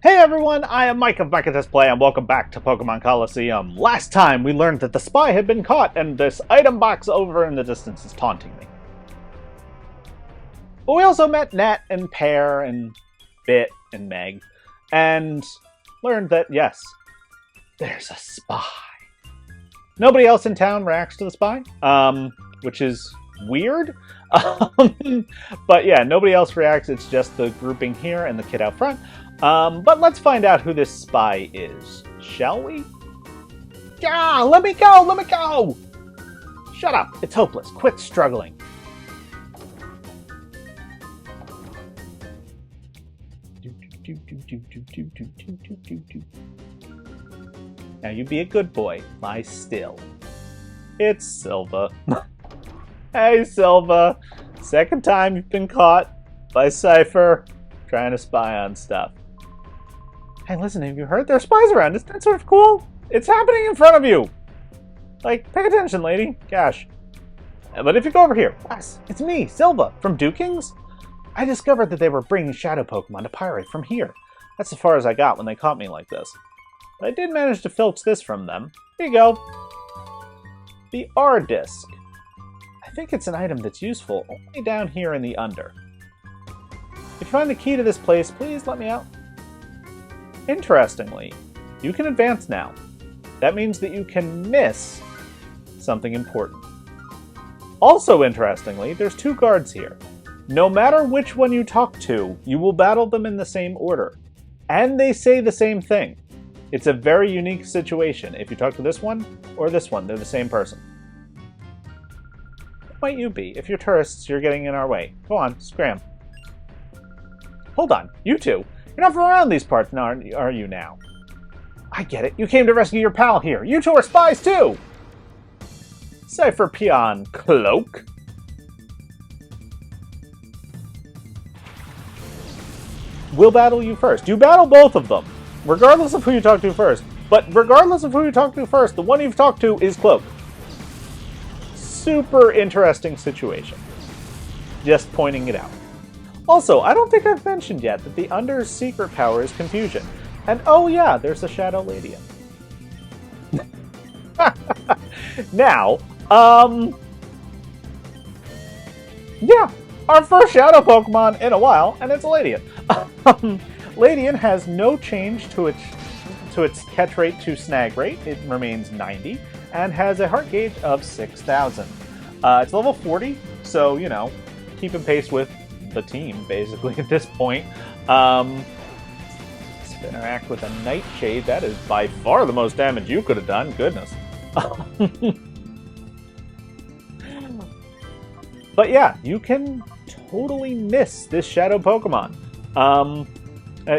Hey everyone, I am Mike of Micah Display and welcome back to Pokemon Colosseum. Last time we learned that the spy had been caught and this item box over in the distance is taunting me. But we also met Nat and Pear and Bit and Meg and learned that, yes, there's a spy. Nobody else in town reacts to the spy, which is weird. But yeah, nobody else reacts. It's just the grouping here and the kid out front. But let's find out who this spy is, shall we? Ah, let me go! Let me go! Shut up! It's hopeless. Quit struggling. Now you be a good boy. Lie still. It's Silva. Hey, Silva. Second time you've been caught by Cypher trying to spy on stuff. Hey, listen, have you heard? There are spies around. Isn't that sort of cool? It's happening in front of you. Like, pay attention, lady. Gosh. But if you go over here, yes, it's me, Silva, from Dukings. I discovered that they were bringing shadow Pokemon to Pirate from here. That's as far as I got when they caught me like this. But I did manage to filch this from them. Here you go. The R-Disc. I think it's an item that's useful only down here in the Under. If you find the key to this place, please let me out. Interestingly, you can advance now. That means that you can miss something important. Also interestingly, there's two guards here. No matter which one you talk to, you will battle them in the same order. And they say the same thing. It's a very unique situation. If you talk to this one or this one, they're the same person. Who might you be? If you're tourists, you're getting in our way. Go on, scram. Hold on, you two. You're not from around these parts, now, are you now? I get it. You came to rescue your pal here. You two are spies, too! Cypher Peon Cloak. We'll battle you first. You battle both of them, regardless of who you talk to first. But regardless of who you talk to first, the one you've talked to is Cloak. Super interesting situation. Just pointing it out. Also, I don't think I've mentioned yet that the Under's secret power is confusion. And oh yeah, there's a Shadow Ledian. Now, yeah, our first Shadow Pokemon in a while, and it's a Ledian. Ledian has no change to its catch rate to snag rate. It remains 90, and has a heart gauge of 6,000. It's level 40, so, you know, keeping pace with the team, basically, at this point. Interact with a Nightshade. That is by far the most damage you could have done. Goodness. But yeah, you can totally miss this Shadow Pokemon.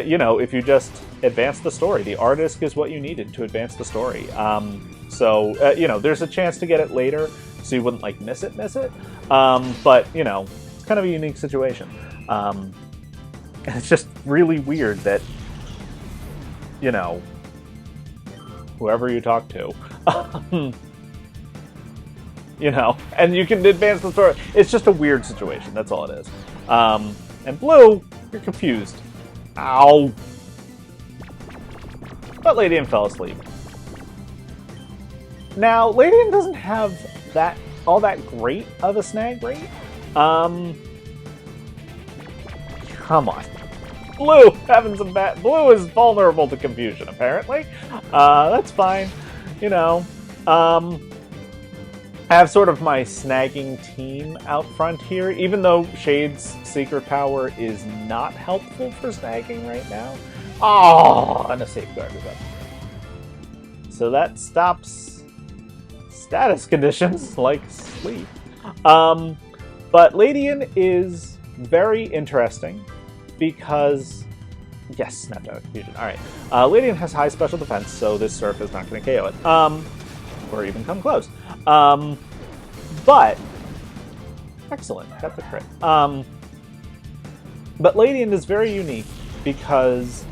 You know, if you just advance the story. The R-Disc is what you needed to advance the story. You know, there's a chance to get it later, so you wouldn't, like, miss it. But, you know, it's kind of a unique situation. And it's just really weird that, you know, whoever you talk to, you know, and you can advance the story. It's just a weird situation. That's all it is. And Blue, you're confused. Ow. But Ledian fell asleep. Now, Ledian doesn't have all that great of a snag rate. Come on. Blue having some bad. Blue is vulnerable to confusion, apparently. That's fine. You know. I have sort of my snagging team out front here, even though Shade's secret power is not helpful for snagging right now. Oh, and a safeguard is up. So that stops status conditions like sleep. But Ledian is very interesting because, yes, Snapdragon Fusion. All right, Ledian has high special defense, so this Surf is not going to KO it, or even come close. But excellent, got the crit. But Ledian is very unique because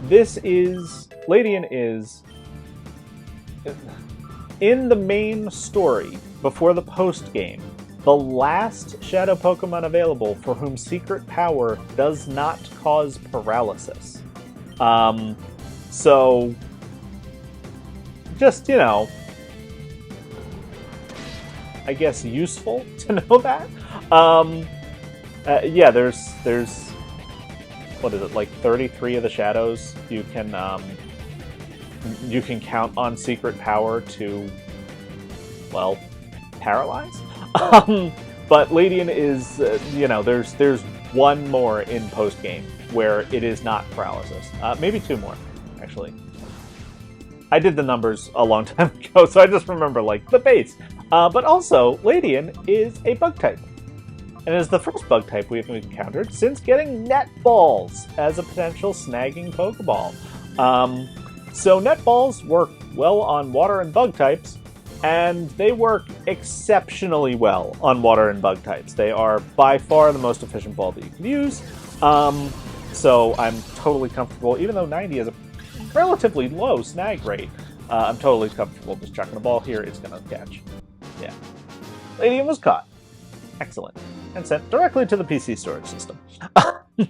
Ledian is in the main story before the post game. The last Shadow Pokemon available for whom Secret Power does not cause paralysis. So, just, I guess useful to know that. Yeah, there's what is it, like 33 of the shadows you can count on secret power to, well, paralyze. But Ledian is, there's one more in post game where it is not paralysis. Maybe two more, actually. I did the numbers a long time ago, so I just remember like the base. But also, Ledian is a bug type. And is the first bug type we've encountered since getting net balls as a potential snagging Pokeball. So net balls work well on water and bug types, and they work exceptionally well on water and bug types. They are by far the most efficient ball that you can use. So I'm totally comfortable, even though 90 is a relatively low snag rate, I'm totally comfortable just chucking the ball here. It's going to catch. Yeah. Ledian was caught. Excellent. And sent directly to the PC storage system. We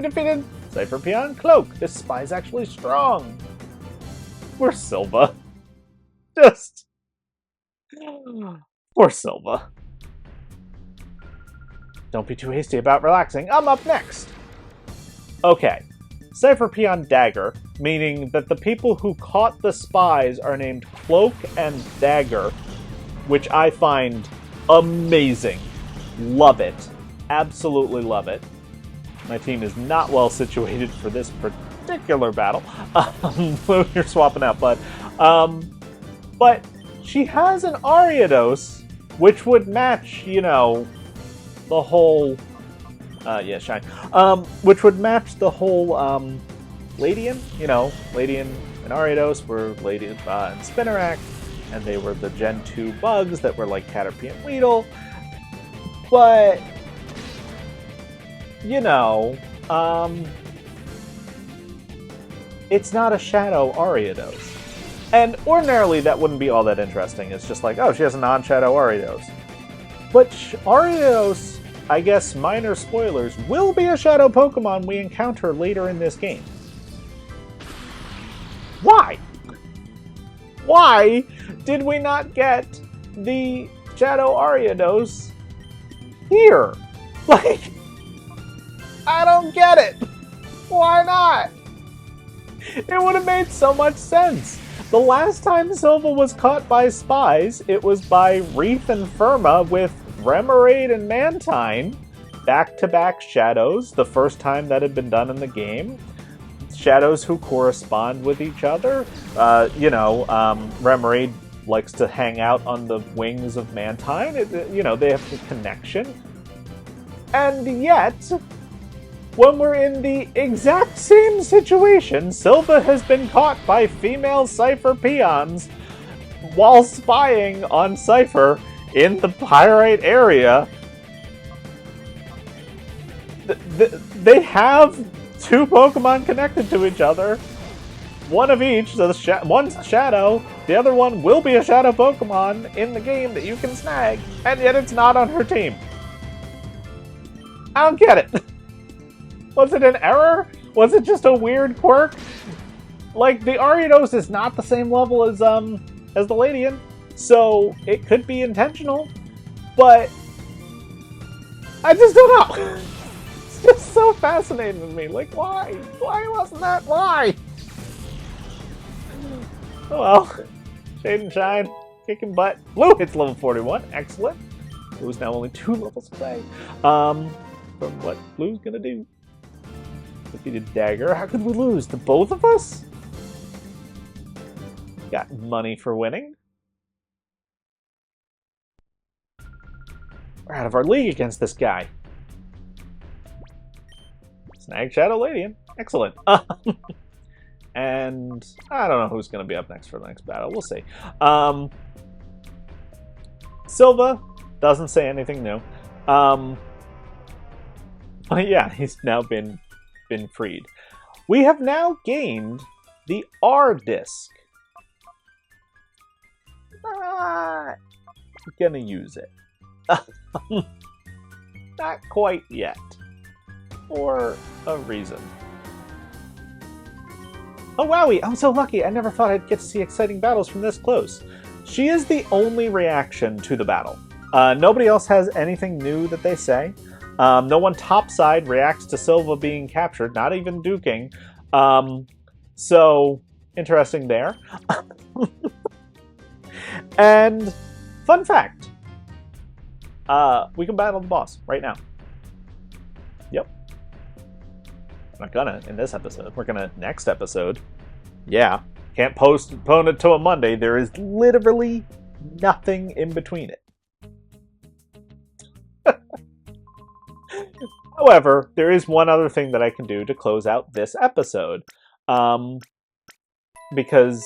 defeated Cypher Peon Cloak. This spy's actually strong. We're Silva. Just... Poor Silva. Don't be too hasty about relaxing. I'm up next. Okay. Cypher Peon Dagger, meaning that the people who caught the spies are named Cloak and Dagger, which I find amazing. Love it. Absolutely love it. My team is not well situated for this particular battle. You're swapping out, bud. But she has an Ariados, which would match, the whole... yeah, Shine. Which would match the whole Ledian. Ledian and Ariados were Ledian and Spinarak, and they were the Gen 2 bugs that were like Caterpie and Weedle. But, it's not a Shadow Ariados. And ordinarily that wouldn't be all that interesting. It's just like, oh, she has a non-Shadow Ariados. But Ariados, I guess minor spoilers, will be a Shadow Pokemon we encounter later in this game. Why? Why did we not get the Shadow Ariados here? Like, I don't get it. Why not? It would have made so much sense. The last time Silva was caught by spies, it was by Wreath and Firma with Remoraid and Mantine. Back-to-back shadows, the first time that had been done in the game. Shadows who correspond with each other. Remoraid likes to hang out on the wings of Mantine. They have the connection. And yet, when we're in the exact same situation, Silva has been caught by female Cypher Peons while spying on Cypher in the Pyrite area. They have two Pokemon connected to each other. One of each, so one's Shadow, the other one will be a Shadow Pokemon in the game that you can snag, and yet it's not on her team. I don't get it. Was it an error? Was it just a weird quirk? Like, the Ariados is not the same level as the Ledian, so it could be intentional, but I just don't know. It's just so fascinating to me. Like, why? Why wasn't that? Why? Oh well. Shade and Shine. Kicking butt. Blue hits level 41. Excellent. Blue's now only 2 levels away from what Blue's gonna do. Defeated Dagger. How could we lose? To both of us? Got money for winning. We're out of our league against this guy. Snag Shadow Ledian. Excellent. And I don't know who's going to be up next for the next battle. We'll see. Silva doesn't say anything new. But yeah, he's now been freed. We have now gained the R disc. Not gonna use it. Not quite yet. For a reason. Oh, wowie, I'm so lucky. I never thought I'd get to see exciting battles from this close. She is the only reaction to the battle. Nobody else has anything new that they say. No one topside reacts to Silva being captured, not even duking. So, interesting there. And, fun fact. We can battle the boss right now. Yep. We're not gonna in this episode. We're gonna next episode. Yeah. Can't postpone it to a Monday. There is literally nothing in between it. However, there is one other thing that I can do to close out this episode. Because,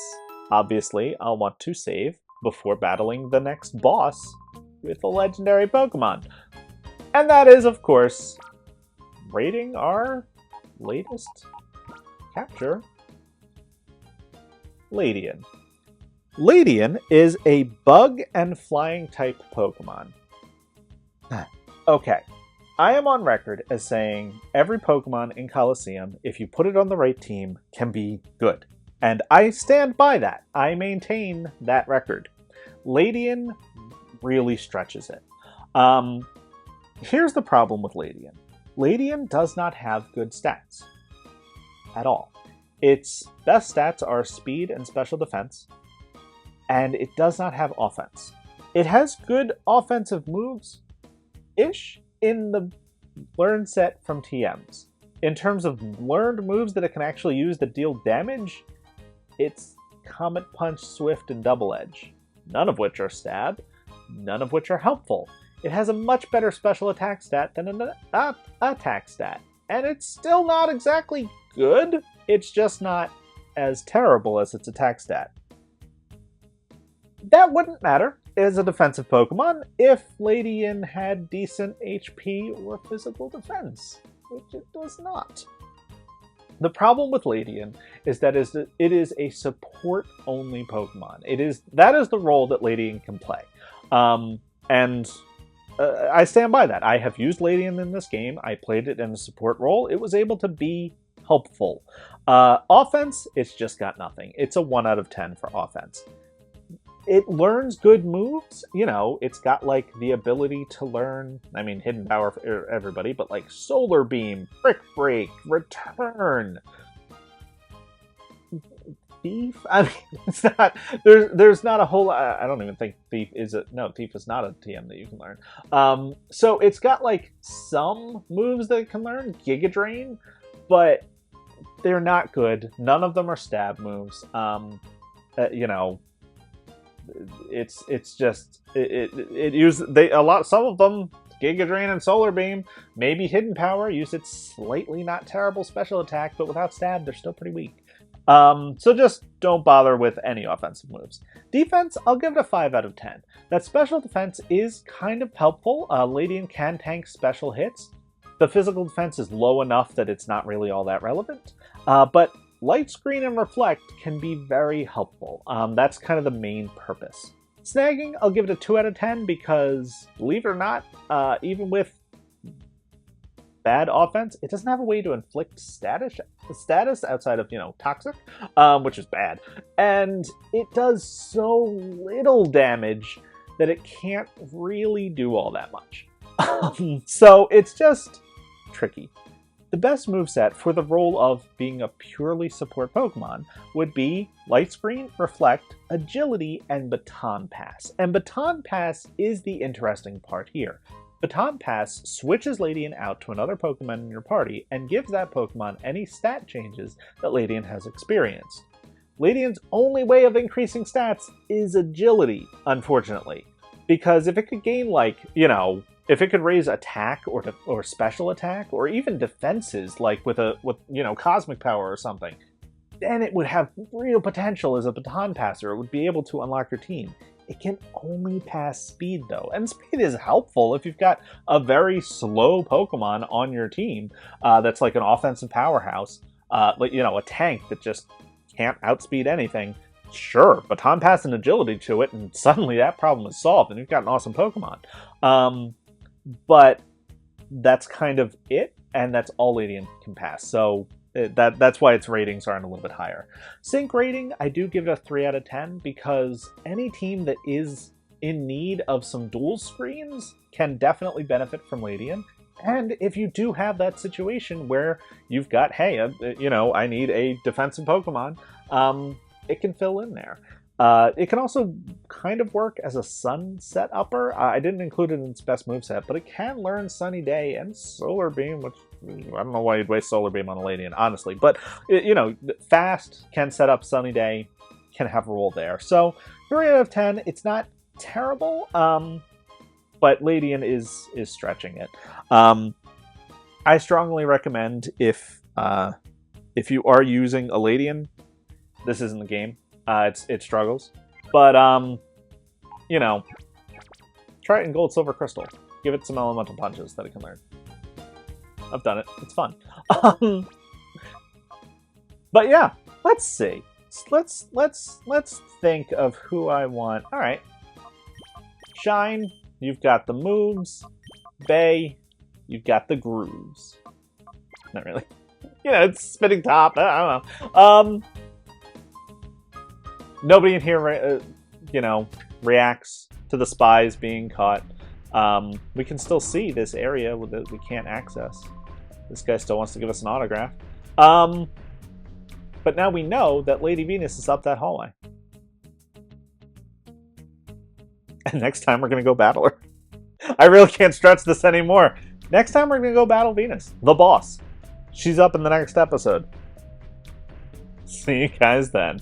obviously, I'll want to save before battling the next boss with a legendary Pokemon. And that is, of course, rating our latest capture, Ledian. Ledian is a bug and flying type Pokemon. Okay, I am on record as saying every Pokemon in Colosseum, if you put it on the right team, can be good. And I stand by that. I maintain that record. Ledian really stretches it. Here's the problem with Ledian. Ledian does not have good stats. At all. Its best stats are speed and special defense. And it does not have offense. It has good offensive moves-ish in the learn set from TMs. In terms of learned moves that it can actually use that deal damage, it's Comet Punch, Swift, and Double Edge. None of which are stab. None of which are helpful. It has a much better special attack stat than an attack stat. And it's still not exactly good. It's just not as terrible as its attack stat. That wouldn't matter as a defensive Pokemon if Ledian had decent HP or physical defense, which it does not. The problem with Ledian is that it is a support-only Pokemon. That is the role that Ledian can play. I stand by that. I have used Ledian in this game. I played it in a support role. It was able to be helpful. Offense, it's just got nothing. It's a 1 out of 10 for offense. It learns good moves. You know, it's got, like, the ability to learn, hidden power for everybody, but, like, Solar Beam, Brick Break, Return, Thief? It's not, there's not a whole lot, I don't even think Thief is Thief is not a TM that you can learn. So it's got, like, some moves that it can learn, Giga Drain, but they're not good. None of them are stab moves. You know, it's just some of them, Giga Drain and Solar Beam, maybe Hidden Power, use its slightly not terrible special attack, but without stab, they're still pretty weak. So just don't bother with any offensive moves. Defense, I'll give it a 5 out of 10. That special defense is kind of helpful. Ledian can tank special hits. The physical defense is low enough that it's not really all that relevant. But Light Screen and Reflect can be very helpful. That's kind of the main purpose. Snagging, I'll give it a 2 out of 10 because, believe it or not, even with bad offense, it doesn't have a way to inflict status outside of, Toxic, which is bad. And it does so little damage that it can't really do all that much. So it's just tricky. The best moveset for the role of being a purely support Pokemon would be Light Screen, Reflect, Agility, and Baton Pass. And Baton Pass is the interesting part here. Baton Pass switches Ledian out to another Pokemon in your party and gives that Pokemon any stat changes that Ledian has experienced. Ledian's only way of increasing stats is Agility, unfortunately. Because if it could gain, if it could raise attack or special attack, or even defenses, like with Cosmic Power or something, then it would have real potential as a Baton Passer. It would be able to unlock your team. It can only pass speed, though. And speed is helpful if you've got a very slow Pokemon on your team that's like an offensive powerhouse, a tank that just can't outspeed anything. Sure, Baton Pass and Agility to it, and suddenly that problem is solved, and you've got an awesome Pokemon. But that's kind of it, and that's all Ledian can pass. So That's why its ratings aren't a little bit higher. Sync rating, I do give it a 3 out of 10 because any team that is in need of some dual screens can definitely benefit from Ledian. And if you do have that situation where you've got, hey, I need a defensive Pokemon, it can fill in there. It can also kind of work as a sunset upper. I didn't include it in its best moveset, but it can learn Sunny Day and Solar Beam, which I don't know why you'd waste Solar Beam on a Ledian, honestly. But, fast can set up Sunny Day, can have a role there. So, 3 out of 10, it's not terrible, but Ledian is stretching it. I strongly recommend if you are using a Ledian, this isn't the game. It struggles, but try it in Gold, Silver, Crystal. Give it some elemental punches that it can learn. I've done it. It's fun. But yeah, let's see. Let's think of who I want. All right, Shine. You've got the moves. Bay. You've got the grooves. Not really. It's spinning top. I don't know. Nobody in here, reacts to the spies being caught. We can still see this area that we can't access. This guy still wants to give us an autograph. But now we know that Lady Venus is up that hallway. And next time we're going to go battle her. I really can't stretch this anymore. Next time we're going to go battle Venus, the boss. She's up in the next episode. See you guys then.